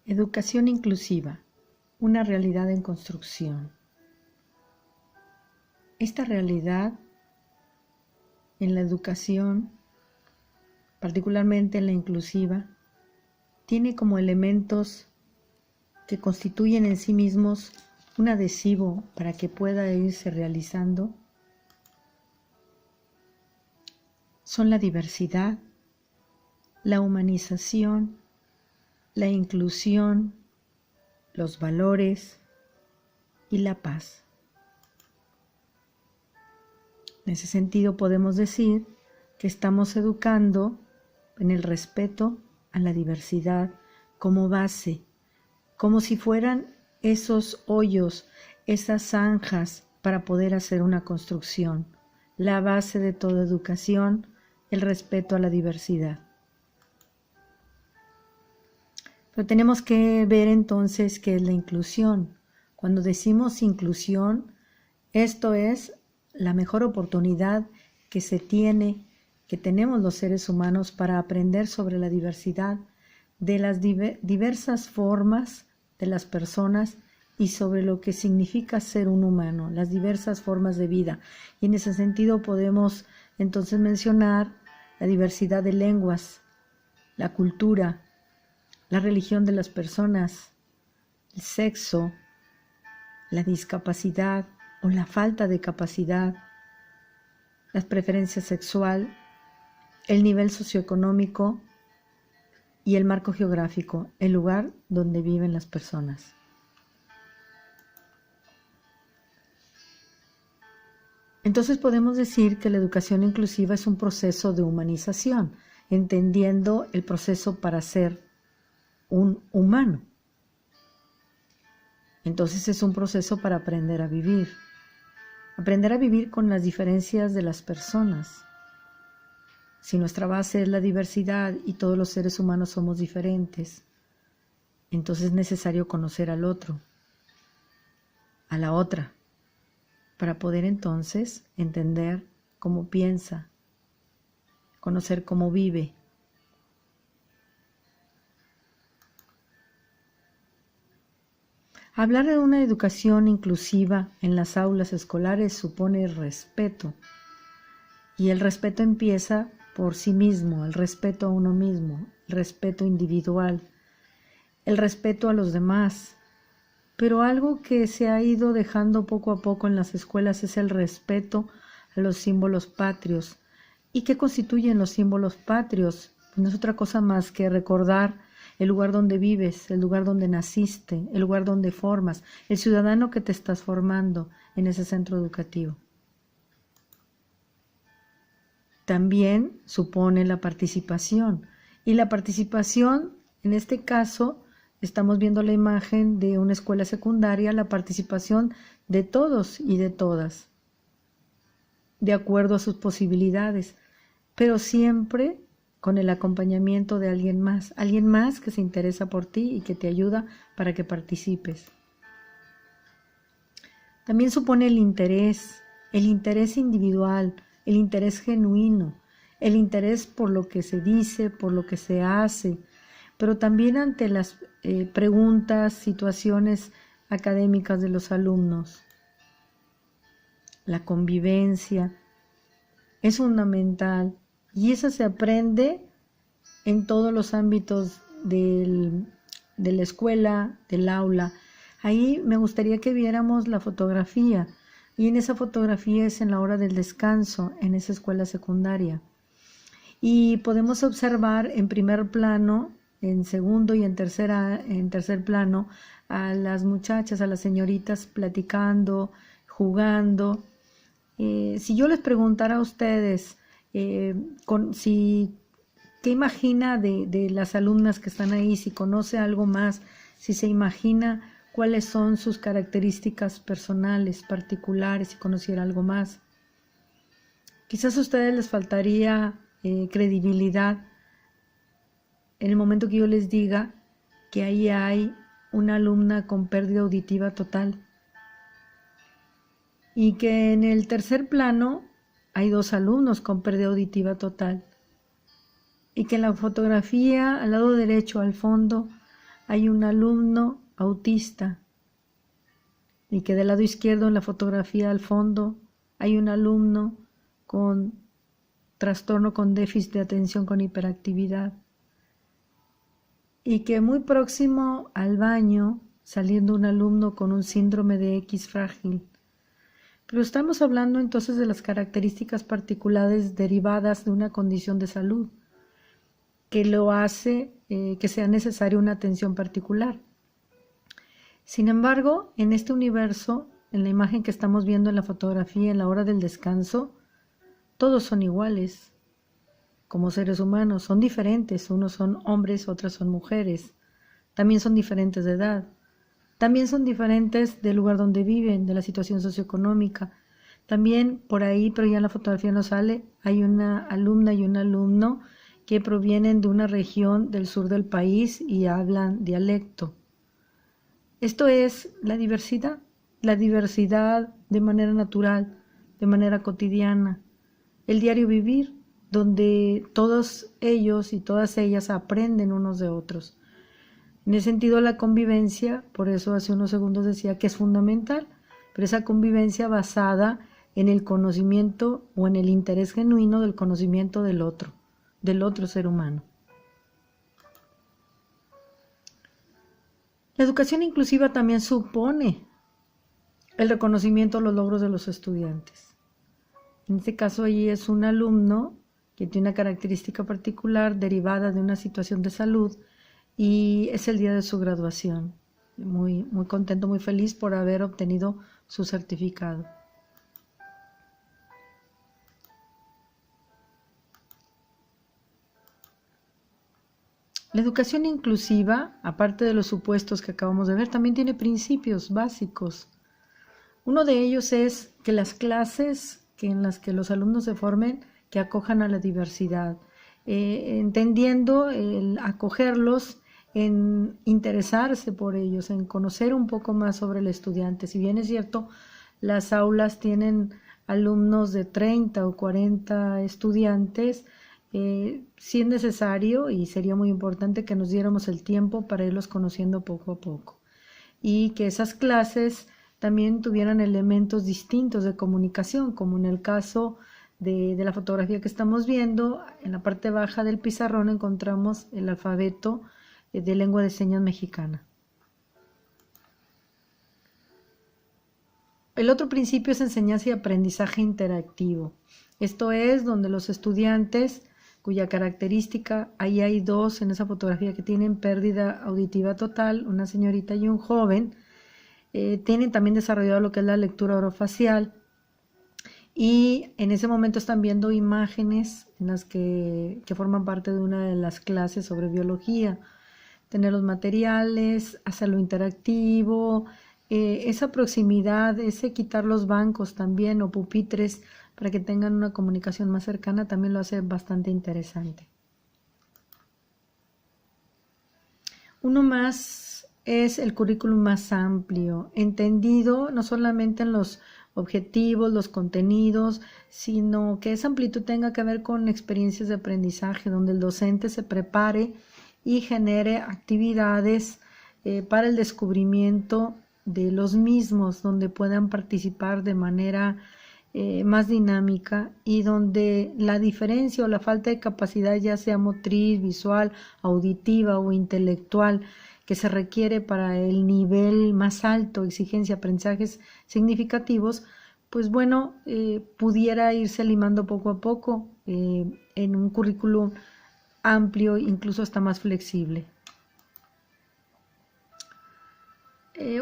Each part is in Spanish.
Educación inclusiva, una realidad en construcción. Esta realidad en la educación, particularmente en la inclusiva, tiene como elementos que constituyen en sí mismos un adhesivo para que pueda irse realizando. Son la diversidad, la humanización, la inclusión, los valores y la paz. En ese sentido podemos decir que estamos educando en el respeto a la diversidad como base, como si fueran esos hoyos, esas zanjas para poder hacer una construcción. La base de toda educación, el respeto a la diversidad. Pero tenemos que ver entonces qué es la inclusión. Cuando decimos inclusión, esto es la mejor oportunidad que se tiene, que tenemos los seres humanos para aprender sobre la diversidad de las diversas formas de las personas y sobre lo que significa ser un humano, las diversas formas de vida. Y en ese sentido podemos entonces mencionar la diversidad de lenguas, la cultura, la religión de las personas, el sexo, la discapacidad o la falta de capacidad, las preferencias sexual, el nivel socioeconómico y el marco geográfico, el lugar donde viven las personas. Entonces podemos decir que la educación inclusiva es un proceso de humanización, entendiendo el proceso para ser un humano. Entonces es un proceso para aprender a vivir con las diferencias de las personas. Si nuestra base es la diversidad y todos los seres humanos somos diferentes, entonces es necesario conocer al otro, a la otra, para poder entonces entender cómo piensa, conocer cómo vive. Hablar de una educación inclusiva en las aulas escolares supone respeto, y el respeto empieza por sí mismo, el respeto a uno mismo, el respeto individual, el respeto a los demás. Pero algo que se ha ido dejando poco a poco en las escuelas es el respeto a los símbolos patrios. ¿Y qué constituyen los símbolos patrios? No es otra cosa más que recordar el lugar donde vives, el lugar donde naciste, el lugar donde formas, el ciudadano que te estás formando en ese centro educativo. También supone la participación. Y la participación, en este caso, estamos viendo la imagen de una escuela secundaria, la participación de todos y de todas, de acuerdo a sus posibilidades, pero siempre con el acompañamiento de alguien más que se interesa por ti y que te ayuda para que participes. También supone el interés individual, el interés genuino, el interés por lo que se dice, por lo que se hace, pero también ante las preguntas, situaciones académicas de los alumnos. La convivencia es fundamental y esa se aprende en todos los ámbitos de la escuela, del aula. Ahí me gustaría que viéramos la fotografía, y en esa fotografía es en la hora del descanso, en esa escuela secundaria. Y podemos observar en primer plano, en segundo y en tercer plano, a las muchachas, a las señoritas platicando, jugando. Si yo les preguntara a ustedes ¿qué imagina de las alumnas que están ahí? Si conoce algo más, si se imagina cuáles son sus características personales, particulares, si conociera algo más. Quizás a ustedes les faltaría credibilidad en el momento que yo les diga que ahí hay una alumna con pérdida auditiva total y que en el tercer plano hay 2 alumnos con pérdida auditiva total y que en la fotografía al lado derecho al fondo hay un alumno autista y que del lado izquierdo en la fotografía al fondo hay un alumno con trastorno con déficit de atención con hiperactividad y que muy próximo al baño saliendo un alumno con un síndrome de X frágil. Pero estamos hablando entonces de las características particulares derivadas de una condición de salud que lo hace que sea necesaria una atención particular. Sin embargo, en este universo, en la imagen que estamos viendo en la fotografía en la hora del descanso, todos son iguales. Como seres humanos, son diferentes. Unos son hombres, otras son mujeres. También son diferentes de edad. También son diferentes del lugar donde viven, de la situación socioeconómica. También por ahí, pero ya en la fotografía no sale, hay una alumna y un alumno que provienen de una región del sur del país y hablan dialecto. Esto es la diversidad de manera natural, de manera cotidiana, el diario vivir, donde todos ellos y todas ellas aprenden unos de otros. En ese sentido, la convivencia, por eso hace unos segundos decía que es fundamental, pero esa convivencia basada en el conocimiento o en el interés genuino del conocimiento del otro ser humano. La educación inclusiva también supone el reconocimiento de los logros de los estudiantes. En este caso, allí es un alumno que tiene una característica particular derivada de una situación de salud y es el día de su graduación. Muy, muy contento, muy feliz por haber obtenido su certificado. La educación inclusiva, aparte de los supuestos que acabamos de ver, también tiene principios básicos. Uno de ellos es que las clases en las que los alumnos se formen, que acojan a la diversidad, entendiendo el acogerlos en interesarse por ellos, en conocer un poco más sobre el estudiante. Si bien es cierto, las aulas tienen alumnos de 30 o 40 estudiantes, sí es necesario y sería muy importante que nos diéramos el tiempo para irlos conociendo poco a poco y que esas clases también tuvieran elementos distintos de comunicación, como en el caso de la fotografía que estamos viendo. En la parte baja del pizarrón encontramos el alfabeto de lengua de señas mexicana. El otro principio es enseñanza y aprendizaje interactivo. Esto es donde los estudiantes, cuya característica, ahí hay dos en esa fotografía que tienen pérdida auditiva total, una señorita y un joven, tienen también desarrollado lo que es la lectura orofacial y en ese momento están viendo imágenes en las que forman parte de una de las clases sobre biología, tener los materiales, hacerlo interactivo, esa proximidad, ese quitar los bancos también o pupitres para que tengan una comunicación más cercana, también lo hace bastante interesante. Uno más es el currículum más amplio, entendido no solamente en los objetivos, los contenidos, sino que esa amplitud tenga que ver con experiencias de aprendizaje, donde el docente se prepare y genere actividades para el descubrimiento de los mismos, donde puedan participar de manera más dinámica y donde la diferencia o la falta de capacidad, ya sea motriz, visual, auditiva o intelectual, que se requiere para el nivel más alto, exigencia, aprendizajes significativos, pues bueno, pudiera irse limando poco a poco en un currículum amplio, incluso hasta más flexible.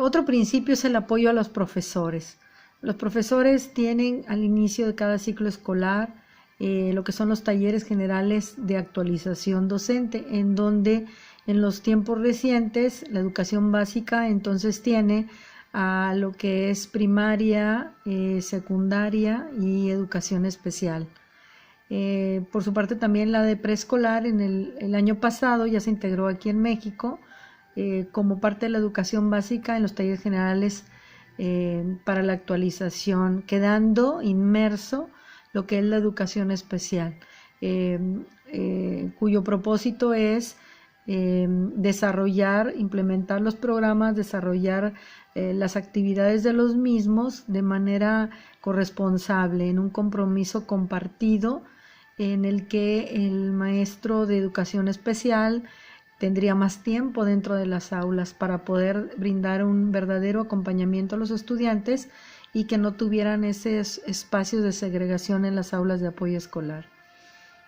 Otro principio es el apoyo a los profesores. Los profesores tienen al inicio de cada ciclo escolar lo que son los talleres generales de actualización docente, en donde en los tiempos recientes la educación básica entonces tiene a lo que es primaria, secundaria y educación especial. Por su parte también la de preescolar en el año pasado ya se integró aquí en México como parte de la educación básica en los talleres generales para la actualización, quedando inmerso lo que es la educación especial, cuyo propósito es desarrollar, implementar los programas, desarrollar las actividades de los mismos de manera corresponsable, en un compromiso compartido en el que el maestro de educación especial tendría más tiempo dentro de las aulas para poder brindar un verdadero acompañamiento a los estudiantes y que no tuvieran esos espacios de segregación en las aulas de apoyo escolar.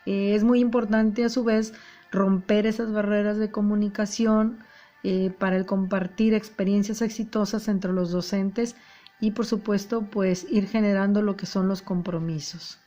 Es muy importante a su vez romper esas barreras de comunicación para el compartir experiencias exitosas entre los docentes y por supuesto pues ir generando lo que son los compromisos.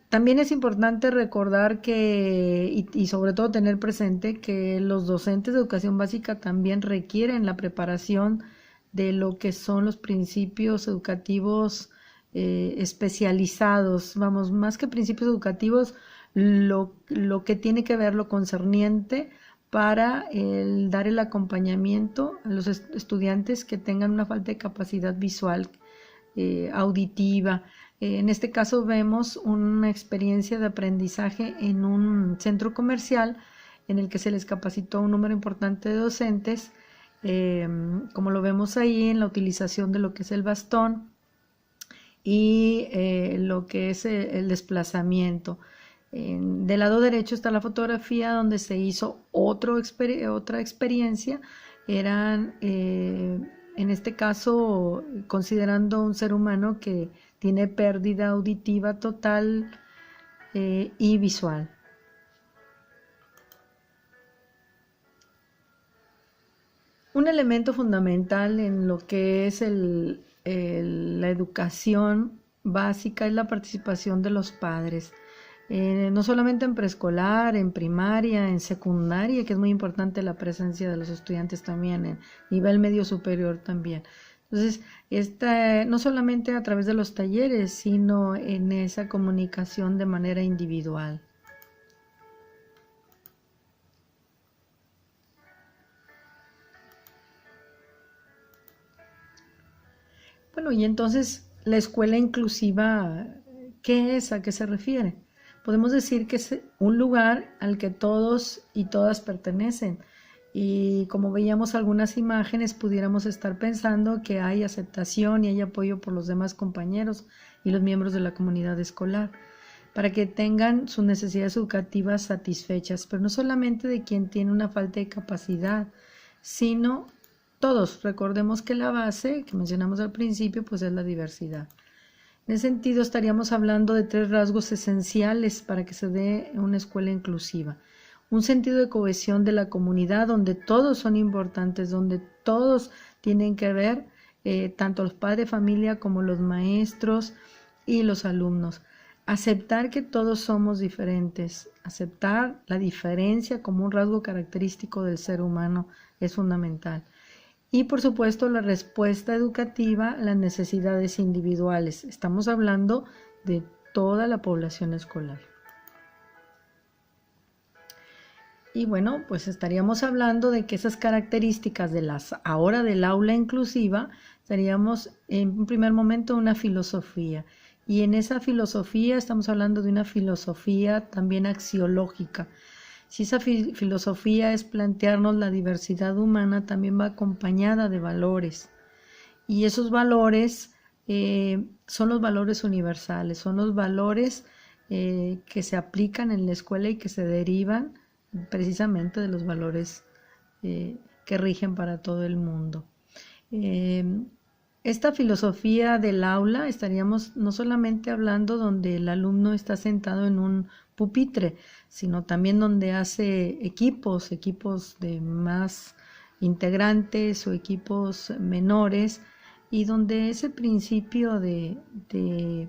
También es importante recordar que, y sobre todo tener presente que los docentes de educación básica también requieren la preparación de lo que son los principios educativos especializados, vamos, más que principios educativos, lo que tiene que ver lo concerniente para dar el acompañamiento a los estudiantes que tengan una falta de capacidad visual, auditiva. En este caso vemos una experiencia de aprendizaje en un centro comercial en el que se les capacitó un número importante de docentes, como lo vemos ahí en la utilización de lo que es el bastón y lo que es el desplazamiento. Del lado derecho está la fotografía donde se hizo otra experiencia. Eran, en este caso, considerando un ser humano que tiene pérdida auditiva total y visual. Un elemento fundamental en lo que es la educación básica es la participación de los padres. No solamente en preescolar, en primaria, en secundaria, que es muy importante la presencia de los estudiantes también, en nivel medio superior también. Entonces, no solamente a través de los talleres, sino en esa comunicación de manera individual. Bueno, y entonces, la escuela inclusiva, ¿qué es? ¿A qué se refiere? Podemos decir que es un lugar al que todos y todas pertenecen. Y como veíamos algunas imágenes, pudiéramos estar pensando que hay aceptación y hay apoyo por los demás compañeros y los miembros de la comunidad escolar, para que tengan sus necesidades educativas satisfechas, pero no solamente de quien tiene una falta de capacidad, sino todos. Recordemos que la base que mencionamos al principio pues es la diversidad. En ese sentido estaríamos hablando de 3 rasgos esenciales para que se dé una escuela inclusiva. Un sentido de cohesión de la comunidad donde todos son importantes, donde todos tienen que ver, tanto los padres de familia como los maestros y los alumnos. Aceptar que todos somos diferentes, aceptar la diferencia como un rasgo característico del ser humano es fundamental. Y por supuesto la respuesta educativa a las necesidades individuales. Estamos hablando de toda la población escolar. Y bueno, pues estaríamos hablando de que esas características ahora del aula inclusiva, estaríamos en un primer momento una filosofía. Y en esa filosofía estamos hablando de una filosofía también axiológica. Si esa filosofía es plantearnos la diversidad humana, también va acompañada de valores. Y esos valores son los valores universales, son los valores que se aplican en la escuela y que se derivan precisamente de los valores que rigen para todo el mundo. Esta filosofía del aula estaríamos no solamente hablando donde el alumno está sentado en un pupitre, sino también donde hace equipos de más integrantes o equipos menores, y donde ese principio de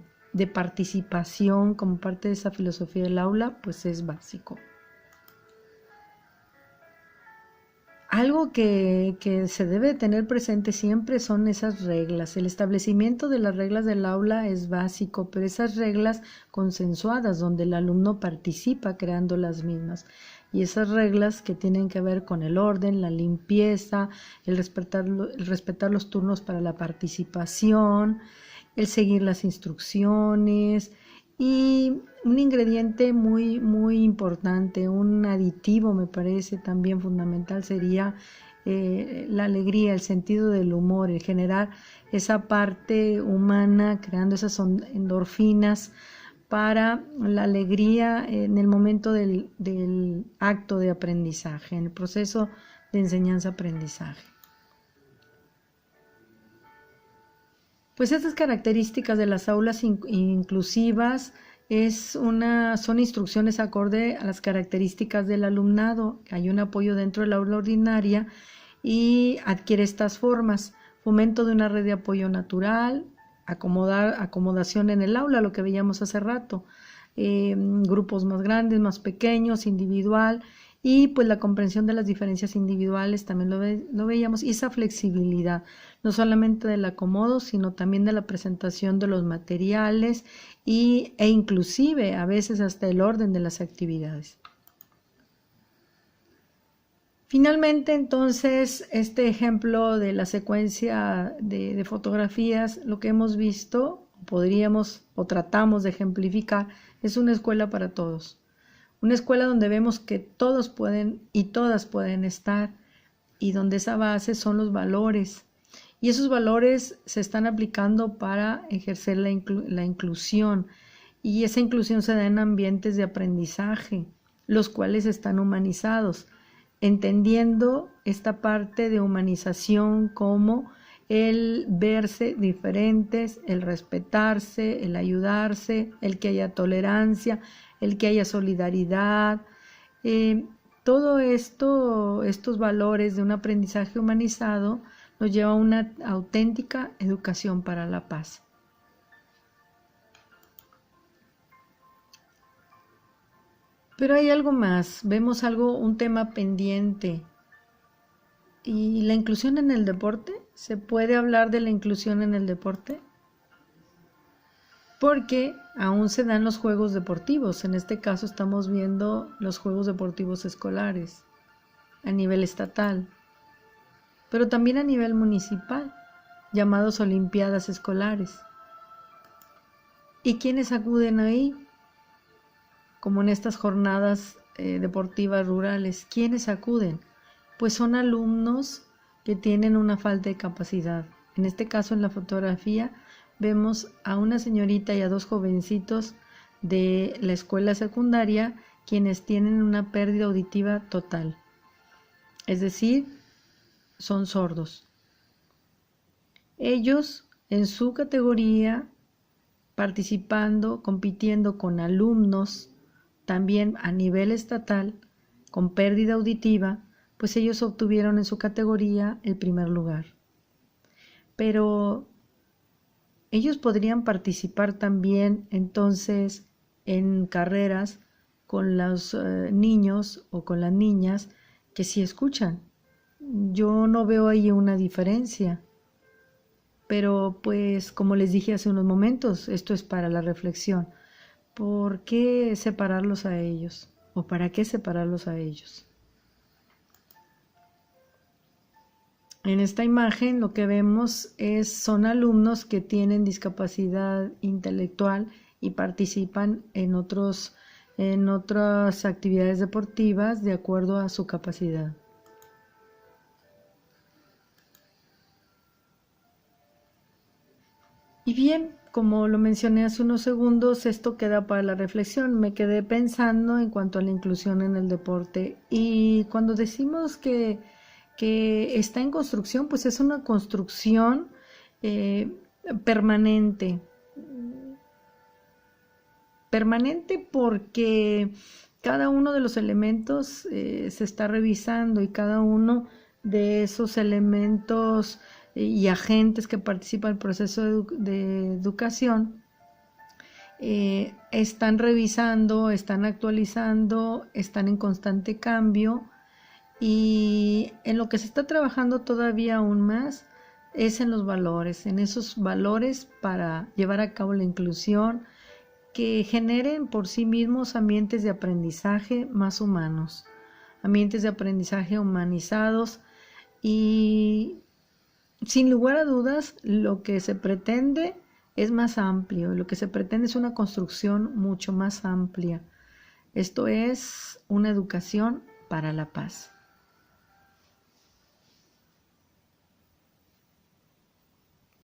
participación como parte de esa filosofía del aula pues es básico. Algo que se debe tener presente siempre son esas reglas. El establecimiento de las reglas del aula es básico, pero esas reglas consensuadas donde el alumno participa creando las mismas. Y esas reglas que tienen que ver con el orden, la limpieza, el respetar los turnos para la participación, el seguir las instrucciones Y un ingrediente muy, muy importante, un aditivo me parece también fundamental, sería la alegría, el sentido del humor, el generar esa parte humana, creando esas endorfinas para la alegría en el momento del acto de aprendizaje, en el proceso de enseñanza-aprendizaje. Pues estas características de las aulas inclusivas son instrucciones acorde a las características del alumnado. Hay un apoyo dentro del aula ordinaria y adquiere estas formas: fomento de una red de apoyo natural, acomodación en el aula, lo que veíamos hace rato, grupos más grandes, más pequeños, individual, y pues la comprensión de las diferencias individuales también lo veíamos, y esa flexibilidad, no solamente del acomodo, sino también de la presentación de los materiales e inclusive a veces hasta el orden de las actividades. Finalmente, entonces, este ejemplo de la secuencia de fotografías, lo que hemos visto, podríamos o tratamos de ejemplificar, es una escuela para todos. Una escuela donde vemos que todos pueden y todas pueden estar, y donde esa base son los valores. Y esos valores se están aplicando para ejercer la inclusión. Y esa inclusión se da en ambientes de aprendizaje, los cuales están humanizados, entendiendo esta parte de humanización como el verse diferentes, el respetarse, el ayudarse, el que haya tolerancia, el que haya solidaridad. Todo esto, estos valores de un aprendizaje humanizado, nos lleva a una auténtica educación para la paz. Pero hay algo más, vemos un tema pendiente. ¿Y la inclusión en el deporte? ¿Se puede hablar de la inclusión en el deporte? Porque aún se dan los juegos deportivos. En este caso estamos viendo los juegos deportivos escolares a nivel estatal, pero también a nivel municipal, llamados olimpiadas escolares. ¿Y quiénes acuden ahí? Como en estas jornadas deportivas rurales, ¿quiénes acuden? Pues son alumnos que tienen una falta de capacidad. En este caso, en la fotografía, vemos a una señorita y a dos jovencitos de la escuela secundaria quienes tienen una pérdida auditiva total. Es decir, son sordos. Ellos, en su categoría, participando, compitiendo con alumnos también a nivel estatal con pérdida auditiva, pues ellos obtuvieron en su categoría el primer lugar. Pero ellos podrían participar también entonces en carreras con los niños o con las niñas que sí escuchan. Yo no veo ahí una diferencia, pero pues como les dije hace unos momentos, esto es para la reflexión. ¿Por qué separarlos a ellos? ¿O para qué separarlos a ellos? En esta imagen lo que vemos son alumnos que tienen discapacidad intelectual y participan en otras actividades deportivas de acuerdo a su capacidad. Y bien, como lo mencioné hace unos segundos, esto queda para la reflexión. Me quedé pensando en cuanto a la inclusión en el deporte, y cuando decimos que está en construcción, pues es una construcción permanente porque cada uno de los elementos se está revisando, y cada uno de esos elementos y agentes que participan en el proceso de educación están revisando, están actualizando, están en constante cambio, y en lo que se está trabajando todavía aún más es en los valores, en esos valores para llevar a cabo la inclusión, que generen por sí mismos ambientes de aprendizaje más humanos, ambientes de aprendizaje humanizados. Y sin lugar a dudas, lo que se pretende es más amplio, lo que se pretende es una construcción mucho más amplia. Esto es una educación para la paz.